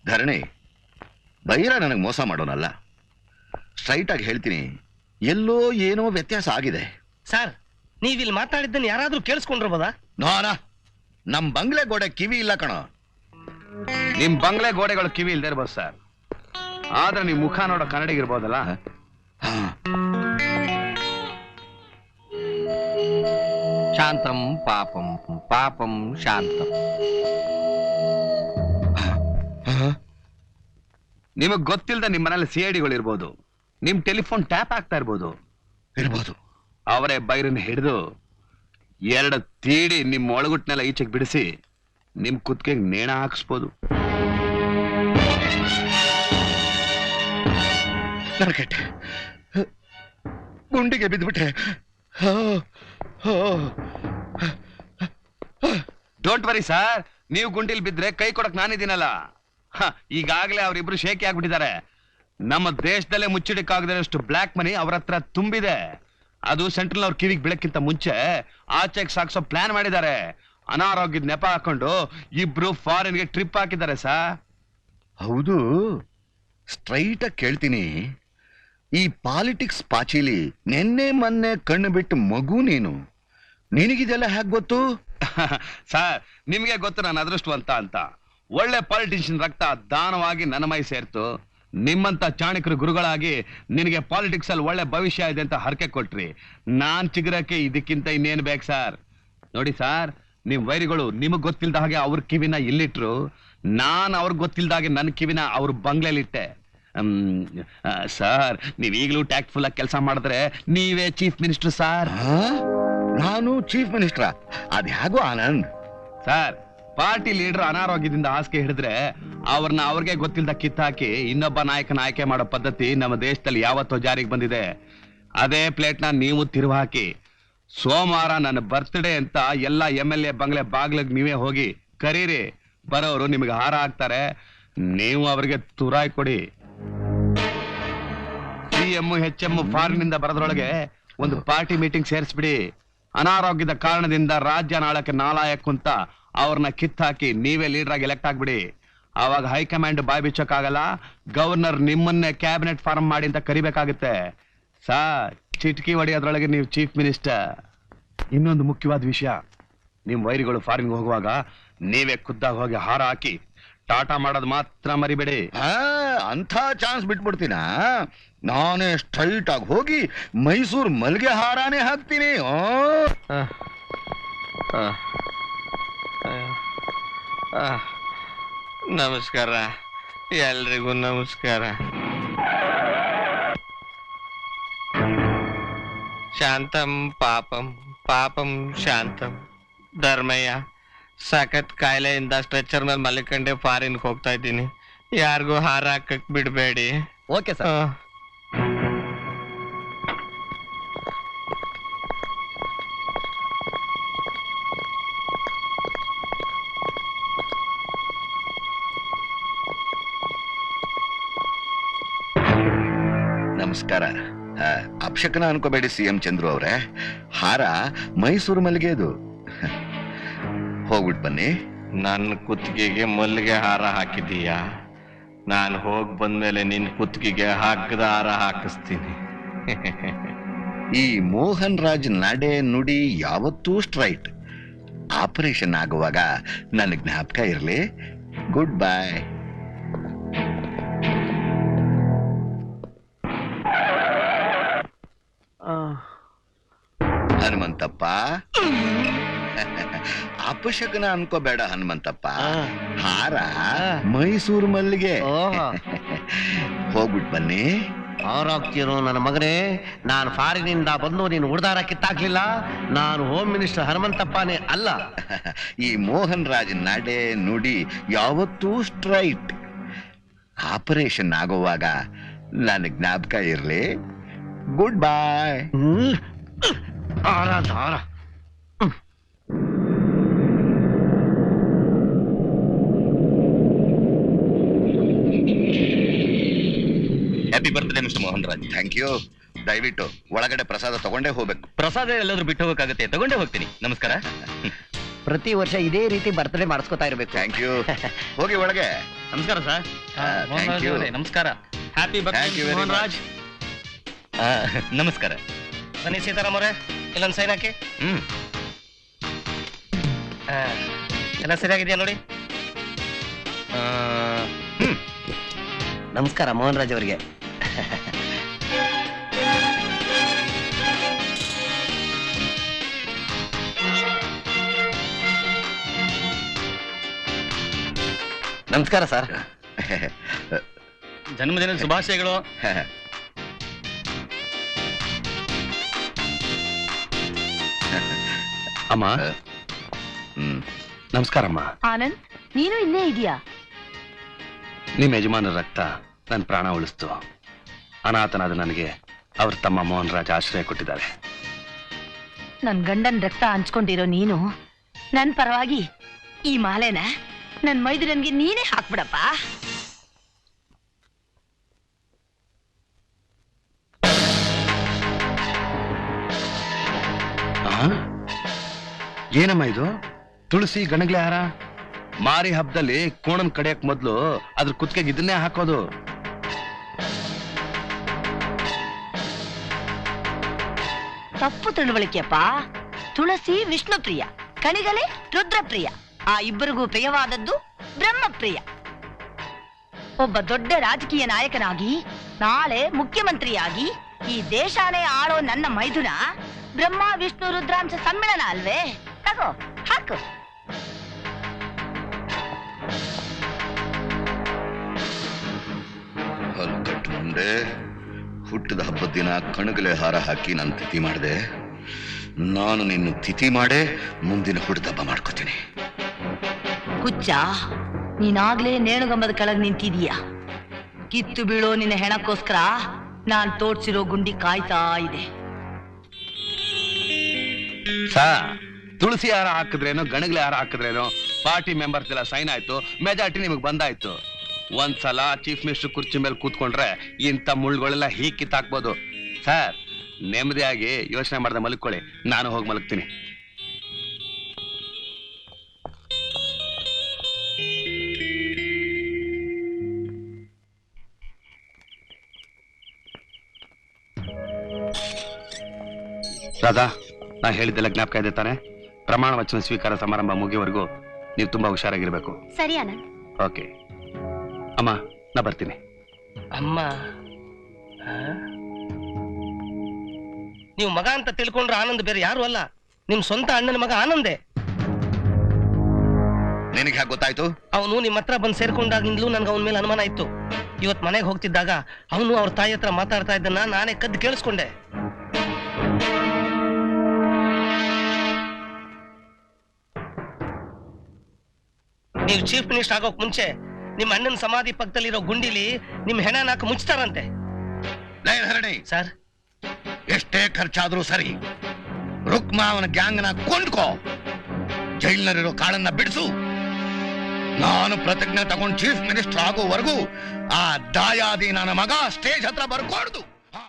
ಧರಣಿ ಬೈರ ನನಗೆ ಮೋಸ ಮಾಡೋನಲ್ಲ. ಸ್ಟ್ರೈಟ್ ಆಗಿ ಹೇಳ್ತೀನಿ, ಎಲ್ಲೋ ಏನೋ ವ್ಯತ್ಯಾಸ ಆಗಿದೆ. ಸರ್, ನೀವಿಲ್ಲಿ ಮಾತಾಡಿದ್ದನ್ನು ಯಾರಾದ್ರೂ ಕೇಳಿಸ್ಕೊಂಡಿರ್ಬೋದಾ? ನೋನ ನಮ್ ಬಂಗ್ಲೆ ಗೋಡೆ ಕಿವಿ ಇಲ್ಲ ಕಣೋ. ನಿಮ್ ಬಂಗ್ಲೆ ಗೋಡೆಗಳು ಕಿವಿ ಇಲ್ದೇ ಇರ್ಬೋದು ಸರ್, ಆದ್ರೆ ನಿಮ್ ಮುಖ ನೋಡೋ ಕನ್ನಡಿಗಿರ್ಬೋದಲ್ಲ. ಶಾಂತಂ ಪಾಪಂ ಪಾಪಂ ಶಾಂತಂ. ನಿಮಗ್ ಗೊತ್ತಿಲ್ಲದ ನಿಮ್ ಮನೇಲಿ CIDಗಳು ಇರ್ಬೋದು, ನಿಮ್ ಟೆಲಿಫೋನ್ ಟ್ಯಾಪ್ ಆಗ್ತಾ ಇರ್ಬೋದು. ಅವರೇ ಬೈರನ್ನ ಹಿಡಿದು 2 ತೀಡಿ ನಿಮ್ ಒಳಗುಟ್ನೆಲ್ಲ ಈಚೆಗೆ ಬಿಡಿಸಿ ನಿಮ್ ಕುತ್ತಿಗೆ ನೇಣ ಹಾಕಿಸ್ಬೋದು. ನರಕೆಟ್ಟೆ ಗುಂಡಿಗೆ ಬಿದ್ದುಬಿಟ್ಟೆ. ಡೋಂಟ್ ವರಿ ಸರ್, ನೀವು ಗುಂಡಿಲ್ ಬಿದ್ರೆ ಕೈ ಕೊಡಕ್ ನಾನಿದ್ದೀನಲ್ಲ. ಈಗಾಗಲೇ ಅವರಿಬ್ರು ಶೇಕಿ ಆಗ್ಬಿಟ್ಟಿದ್ದಾರೆ. ನಮ್ಮ ದೇಶದಲ್ಲೇ ಮುಚ್ಚಿಡಕ್ಕಾಗದಷ್ಟು ಬ್ಲಾಕ್ ಮನಿ ಅವ್ರ ಹತ್ರ ತುಂಬಿದೆ. ಅದು ಸೆಂಟ್ರಲ್ ಅವ್ರ ಕಿವಿಗೆ ಬೆಳಕ್ಕಿಂತ ಮುಂಚೆ ಆಚೆಗೆ ಸಾಕ್ಸೋ ಪ್ಲಾನ್ ಮಾಡಿದ್ದಾರೆ. ಅನಾರೋಗ್ಯದ ನೆಪ ಹಾಕೊಂಡು ಇಬ್ರು ಫಾರಿನ್ಗೆ ಟ್ರಿಪ್ ಹಾಕಿದ್ದಾರೆ ಸರ್. ಹೌದು, ಸ್ಟ್ರೈಟ್ ಆಗಿ ಕೇಳ್ತೀನಿ, ಈ ಪಾಲಿಟಿಕ್ಸ್ ಪಾಚಿಲಿ ನೆನ್ನೆ ಮೊನ್ನೆ ಕಣ್ಣು ಬಿಟ್ಟು ಮಗು ನೀನು, ನಿನಗಿದೆಲ್ಲ ಹೇಗೆ ಗೊತ್ತು? ಸರ್, ನಿಮ್ಗೆ ಗೊತ್ತು ನಾನು ಅದೃಷ್ಟವಂತ ಅಂತ. ಒಳ್ಳೆ ಪಾಲಿಟಿಷಿಯನ್ ರಕ್ತ ದಾನವಾಗಿ ನನ್ನ ಮೈ ಸೇರ್ತು. ನಿಮ್ಮಂತ ಚಾಣಕ್ಯರು ಗುರುಗಳಾಗಿ ನಿನಗೆ ಪಾಲಿಟಿಕ್ಸ್ ಅಲ್ಲಿ ಒಳ್ಳೆ ಭವಿಷ್ಯ ಇದೆ ಅಂತ ಹರಕೆ ಕೊಟ್ರಿ. ನಾನ್ ಚಿಗುರಕ್ಕೆ ಇದಕ್ಕಿಂತ ಇನ್ನೇನು ಬೇಕು ಸರ್? ನೋಡಿ ಸರ್, ನಿಮ್ ವೈರಿಗಳು ನಿಮಗ್ ಗೊತ್ತಿಲ್ದ ಹಾಗೆ ಅವ್ರ ಕಿವಿನ ಇಲ್ಲಿಟ್ರು, ನಾನ್ ಅವ್ರಿಗೆ ಗೊತ್ತಿಲ್ದಾಗೆ ನನ್ನ ಕಿವಿನ ಅವ್ರ ಬಂಗ್ಲೆಲಿಟ್ಟೆ. ಸರ್, ನೀವ್ ಈಗಲೂ ಟ್ಯಾಕ್ಟ್ಫುಲ್ ಆಗಿ ಕೆಲಸ ಮಾಡಿದ್ರೆ ನೀವೇ ಚೀಫ್ ಮಿನಿಸ್ಟರ್ ಸರ್. ನಾನು ಚೀಫ್ ಮಿನಿಸ್ಟರ್? ಅದ್ ಹೇಗೋ ಆನಂದ್. ಸರ್, ಪಾರ್ಟಿ ಲೀಡರ್ ಅನಾರೋಗ್ಯದಿಂದ ಹಾಸಿಗೆ ಹಿಡಿದ್ರೆ ಅವ್ರನ್ನ ಅವ್ರಿಗೆ ಗೊತ್ತಿಲ್ದ ಕಿತ್ತಾಕಿ ಇನ್ನೊಬ್ಬ ನಾಯಕನ ಆಯ್ಕೆ ಮಾಡೋ ಪದ್ಧತಿ ನಮ್ಮ ದೇಶದಲ್ಲಿ ಯಾವತ್ತೋ ಜಾರಿಗೆ ಬಂದಿದೆ. ಅದೇ ಪ್ಲೇಟ್ನ ನೀವು ತಿರುವು ಹಾಕಿ ಸೋಮವಾರ ನನ್ನ ಬರ್ತ್ಡೇ ಅಂತ ಎಲ್ಲ MLA ಬಂಗ್ಲೆ ಬಾಗ್ಲಿಗೆ ನೀವೇ ಹೋಗಿ ಕರೀರಿ. ಬರೋರು ನಿಮಗೆ ಹಾರ ಹಾಕ್ತಾರೆ, ನೀವು ಅವ್ರಿಗೆ ತುರಾಯ್ ಕೊಡಿ. CM HM ಫಾರಿನಿಂದ ಬರೋದ್ರೊಳಗೆ ಒಂದು ಪಾರ್ಟಿ ಮೀಟಿಂಗ್ ಸೇರಿಸ್ಬಿಡಿ. ಅನಾರೋಗ್ಯದ ಕಾರಣದಿಂದ ರಾಜ್ಯ ನಾಳಕ್ಕೆ ನಾಲಾಯಕ್ ಅಂತ ಅವ್ರನ್ನ ಕಿತ್ತಾಕಿ ನೀವೇ ಲೀಡರ್ ಆಗಿ ಎಲೆಕ್ಟ್ ಆಗ್ಬಿಡಿ. ಆವಾಗ ಹೈಕಮಾಂಡ್ ಬಾಯ್ ಬಿಚ್ಚಕ್ಕಾಗಲ್ಲ, ಗವರ್ನರ್ ನಿಮ್ಮನ್ನೇ ಕ್ಯಾಬಿನೆಟ್ ಫಾರ್ಮ್ ಮಾಡಿ ಅಂತ ಕರಿಬೇಕಾಗುತ್ತೆ. ಚಿಟ್ಕಿ ಹೊಡೆಯೋದ್ರೊಳಗೆ ನೀವು ಚೀಫ್ ಮಿನಿಸ್ಟರ್. ಇನ್ನೊಂದು ಮುಖ್ಯವಾದ ವಿಷಯ, ನಿಮ್ ವೈರಿಗಳು ಫಾರಿನ್ಗೆ ಹೋಗುವಾಗ ನೀವೇ ಖುದ್ದಾಗಿ ಹೋಗಿ ಹಾರ ಹಾಕಿ ಟಾಟಾ ಮಾಡೋದು ಮಾತ್ರ ಮರಿಬೇಡಿ. ಅಂಥ ಚಾನ್ಸ್ ಬಿಟ್ಬಿಡ್ತೀನ? ನಾನೇ ಸ್ಟ್ರೈಟ್ ಆಗಿ ಹೋಗಿ ಮೈಸೂರು ಮಲ್ಗೆ ಹಾರಾನೇ ಹಾಕ್ತೀನಿ. ನಮಸ್ಕಾರ, ಎಲ್ರಿಗೂ ನಮಸ್ಕಾರ. ಶಾಂತಂ ಪಾಪಂ ಪಾಪಂ ಶಾಂತಂ. ಧರ್ಮಯ್ಯ, ಸಖತ್ ಕಾಯಿಲೆಯಿಂದ ಸ್ಟ್ರೆಚರ್ ಮೇಲೆ ಮಲ್ಕೊಂಡೆ ಫಾರಿನ್ಗೆ ಹೋಗ್ತಾ ಇದ್ದೀನಿ. ಯಾರಿಗೂ ಹಾರ ಹಾಕಕ್ ಬಿಡಬೇಡಿ. Okay sir. ನಮಸ್ಕಾರ. ಅಪಶಕನ ಅನ್ಕೋಬೇಡಿ CM ಚಂದ್ರು ಅವ್ರೆ, ಹಾರ ಮೈಸೂರು ಮಲ್ಲಿಗೆದು. ಹೋಗ್ಬಿಟ್ಟು ಬನ್ನಿ. ನನ್ನ ಕುತ್ತಿಗೆಗೆ ಮಲ್ಲಿಗೆ ಹಾರ ಹಾಕಿದೀಯಾ? ನಾನು ಹೋಗಿ ಬಂದ್ಮೇಲೆ ನಿನ್ ಕುತ್ತಿಗೆಗೆ ಹಗ್ಗದ ಹಾರ ಹಾಕಿಸ್ತೀನಿ. ಈ ಮೋಹನ್ ರಾಜ್ ನಡೆ ನುಡಿ ಯಾವತ್ತೂ ಸ್ಟ್ರೈಟ್. ಆಪರೇಷನ್ ಆಗುವಾಗ ನನ್ನ ಜ್ಞಾಪಕ ಇರಲಿ. Good bye. ಹನುಮಂತಪ್ಪ, ಅಪಶಕನ ಅನ್ಕೋಬೇಡ ಹನುಮಂತಪ್ಪ, ಹಾರ ಮೈಸೂರು ಮಲ್ಲಿಗೆ. ಹೋಗ್ಬಿಟ್ಟು ಬನ್ನಿ. ಆರಾಗ್ತಿರೋ ನನ್ನ ಮಗನೇ, ನಾನು ಫಾರಿನಿಂದ ಬಂದು ನೀನು ಉಡ್ದಾರ ಕಿತ್ತಾಕ್ಲಿಲ್ಲ. ನಾನು ಹೋಮ್ ಮಿನಿಸ್ಟರ್ ಹನುಮಂತಪ್ಪನೇ ಅಲ್ಲ. ಈ ಮೋಹನ್ ರಾಜ್ ನಡೆ ನುಡಿ ಯಾವತ್ತೂ ಸ್ಟ್ರೈಟ್. ಆಪರೇಷನ್ ಆಗುವಾಗ ನನ್ನ ಜ್ಞಾಪಕ ಇರಲಿ. Goodbye. Happy birthday mister Mohan Raj. Thank you. ದಯವಿಟ್ಟು ಒಳಗಡೆ ಪ್ರಸಾದ ತಗೊಂಡೇ ಹೋಗ್ಬೇಕು. ಪ್ರಸಾದ ಎಲ್ಲಾದ್ರೂ ಬಿಟ್ಟು ಹೋಗಕ್ಕಾಗತ್ತೆ, ತಗೊಂಡೇ ಹೋಗ್ತೀನಿ. ನಮಸ್ಕಾರ. ಪ್ರತಿ ವರ್ಷ ಇದೇ ರೀತಿ ಬರ್ತ್ಡೇ ಮಾಡಿಸ್ಕೊತಾ ಇರ್ಬೇಕು. Thank you. ಹೋಗಿ ಒಳಗೆ. ನಮಸ್ಕಾರ ಸರ್. thank you. ನಮಸ್ಕಾರ. Happy Thank you very Mohan Raj. ನಮಸ್ಕಾರ. ಬನ್ನಿ ಸೀತಾರಾಮ್ ಅವರೇ, ಇಲ್ಲೊಂದು ಸೈನ್ ಹಾಕಿ. ಎಲ್ಲ ಸರಿಯಾಗಿದೆಯಾ ನೋಡಿ. ನಮಸ್ಕಾರ ಮೋಹನ್ ರಾಜ್ ಅವರಿಗೆ. ನಮಸ್ಕಾರ ಸರ್. ಜನ್ಮದಿನ ಶುಭಾಶಯಗಳು. ಅಮ್ಮ ನಮಸ್ಕಾರಮ್ಮ. ಆನಂದ್, ನೀನು ಇಲ್ಲೇ ಇದೆಯಾ? ನಿಮ್ಮ ಯಜಮಾನರ ರಕ್ತ ನನ್ನ ಪ್ರಾಣ ಉಳಿಸ್ತು. ಅನಾಥನಾದ ನನಗೆ ಅವ್ರ ತಮ್ಮ ಮೋಹನ್ ರಾಜ್ ಆಶ್ರಯ ಕೊಟ್ಟಿದ್ದಾರೆ. ನನ್ ಗಂಡನ್ ರಕ್ತ ಹಂಚ್ಕೊಂಡಿರೋ ನೀನು ನನ್ ಪರವಾಗಿ ಈ ಮಾಲೆನ ನನ್ ಮೈದುನನ್ಗೆ ನೀನೇ ಹಾಕ್ಬಿಡಪ್ಪ. ಏನಮ್ಮ ಇದು? ತುಳಸಿ ಗಣಗ್ಲೆ ಹಾರ. ಮಾರಿ ಹಬ್ಬದಲ್ಲಿ ಕೋಣನ್ ಕಡಿಯಕ್ ಮೊದ್ಲು ಅದ್ರ ಕುತ್ತಿಗೆಗೆ ಇದನ್ನೇ ಹಾಕೋದು. ತಪ್ಪು ತಿಳುವಳಿಕೆಯಪ್ಪ. ತುಳಸಿ ವಿಷ್ಣು ಪ್ರಿಯ, ಕಣಿಗಲೆ ರುದ್ರಪ್ರಿಯ. ಆ ಇಬ್ಬರಿಗೂ ಪ್ರಿಯವಾದದ್ದು ಬ್ರಹ್ಮಪ್ರಿಯ. ಒಬ್ಬ ದೊಡ್ಡ ರಾಜಕೀಯ ನಾಯಕನಾಗಿ ನಾಳೆ ಮುಖ್ಯಮಂತ್ರಿಯಾಗಿ ಈ ದೇಶಾನೇ ಆಳೋ ನನ್ನ ಮೈದುನ ಬ್ರಹ್ಮ ವಿಷ್ಣು ರುದ್ರಾಂಶ ಸಮ್ಮಿಳನ ಅಲ್ವೇ? ತಗೋ ಹಾಕು. ಹಲ್ಕಟ್ಟು ಮುಂಡೆ ಹುಟ್ಟಿದ ಹಬ್ಬದ ದಿನ ಕಣಗಲೆ ಹಾರ ಹಾಕಿ ನಾನು ತಿಥಿ ಮಾಡಿದೆ. ನಾನು ನಿನ್ನ ತಿಥಿ ಮಾಡೇ ಮುಂದಿನ ಹುಟ್ಟಿದ ಹಬ್ಬ ಮಾಡ್ಕೋತೀನಿ. ಹುಚ್ಚ, ನೀನಾಗ್ಲೇ ನೇಣುಗಂಬದ ಕೆಳಗ್ ನಿಂತಿದೀಯ. ಕಿತ್ತು ಬೀಳೋ ನಿನ್ನ ಹೆಣಕ್ಕೋಸ್ಕರ ನಾನ್ ತೋಡ್ಸಿರೋ ಗುಂಡಿ ಕಾಯ್ತಾ ಇದೆ. ತುಳಸಿ ಹಾರ ಹಾಕಿದ್ರೇನೋ ಗಣಗ್ಲೆ ಹಾರ ಹಾಕಿದ್ರೇನೋ ಪಾರ್ಟಿ ಮೆಂಬರ್ಸ್ ಎಲ್ಲ ಸೈನ್ ಆಯ್ತು, ಮೆಜಾರಿಟಿ ನಿಮಗೆ ಬಂದಾಯ್ತು. ಒಂದ್ಸಲ ಚೀಫ್ ಮಿನಿಸ್ಟರ್ ಕುರ್ಚಿ ಮೇಲೆ ಕೂತ್ಕೊಂಡ್ರೆ ಇಂಥ ಮುಳ್ಳುಗಳೆಲ್ಲ ಹೀಗೆ ಕಿತ್ತಾಕ್ಬೋದು. ಸರ್, ನೆಮ್ಮದಿಯಾಗಿ ಯೋಚನೆ ಮಾಡ್ದೆ ಮಲ್ಕೊಳ್ಳಿ. ನಾನು ಹೋಗಿ ಮಲಗ್ತೀನಿ. ರಾಧಾ, ನಾ ಹೇಳಿದ್ದೆಲ್ಲ ಜ್ಞಾಪಕ ಇದೆ ತಾನೆ? ಪ್ರಮಾಣ ವಚನ ಸ್ವೀಕಾರ ಸಮಾರಂಭ ಮುಗಿಯವರೆಗೂ ನೀವು ತುಂಬಾ ಹುಷಾರಾಗಿರ್ಬೇಕು. ಸರಿ ಆನಂದ್. ಓಕೆ ಅಮ್ಮ, ನಾ ಬರ್ತೀನಿ. ಅಮ್ಮ, ನೀವು ಮಗ ಅಂತ ತಿಳ್ಕೊಂಡ್ರೆ ಆನಂದ್ ಬೇರೆ ಯಾರು ಅಲ್ಲ, ನಿಮ್ ಸ್ವಂತ ಅಣ್ಣನ ಮಗ ಆನಂದೇ. ನಿನಗೆ ಹೇಗೆ ಗೊತ್ತಾಯ್ತು? ಅವನು ನಿಮ್ಮ ಹತ್ರ ಬಂದು ಸೇರ್ಕೊಂಡಾಗಿಂದಲೂ ನನ್ಗೆ ಅವನ ಮೇಲೆ ಅನುಮಾನ ಇತ್ತು. ಇವತ್ ಮನೆಗೆ ಹೋಗ್ತಿದ್ದಾಗ ಅವನು ಅವ್ರ ತಾಯಿ ಹತ್ರ ಮಾತಾಡ್ತಾ ಇದ್ದನ್ನ ನಾನೇ ಕದ್ದು ಕೇಳಿಸ್ಕೊಂಡೆ. ನೀವು ಚೀಫ್ ಮಿನಿಸ್ಟರ್ ಆಗೋಕ್ ಮುಂಚೆ ನಿಮ್ಮ ಅಣ್ಣನ ಸಮಾಧಿ ಪಕ್ಕದಲ್ಲಿರೋ ಗುಂಡಿಲಿ ನಿಮ್ ಹೆಣ ನಾಕ ಮುಚ್ತಾರಂತೆ. ಹರಣಿ ಸರ್, ಎಷ್ಟೇ ಖರ್ಚಾದ್ರೂ ಸರಿ, ರುಕ್ಮಾ ಅವನ ಗ್ಯಾಂಗ್ನ ಕೊಂಡ್ಕೋ, ಜೈಲ್ನಲ್ಲಿರೋ ಕಾಳನ್ನ ಬಿಡಿಸು. ನಾನು ಪ್ರತಿಜ್ಞೆ ತಗೊಂಡು ಚೀಫ್ ಮಿನಿಸ್ಟರ್ ಆಗೋವರೆಗೂ ಆ ದಾಯಾದಿ ನನ್ನ ಮಗ ಸ್ಟೇಜ್ ಹತ್ರ ಬರ್ಕೊಡ್ದು.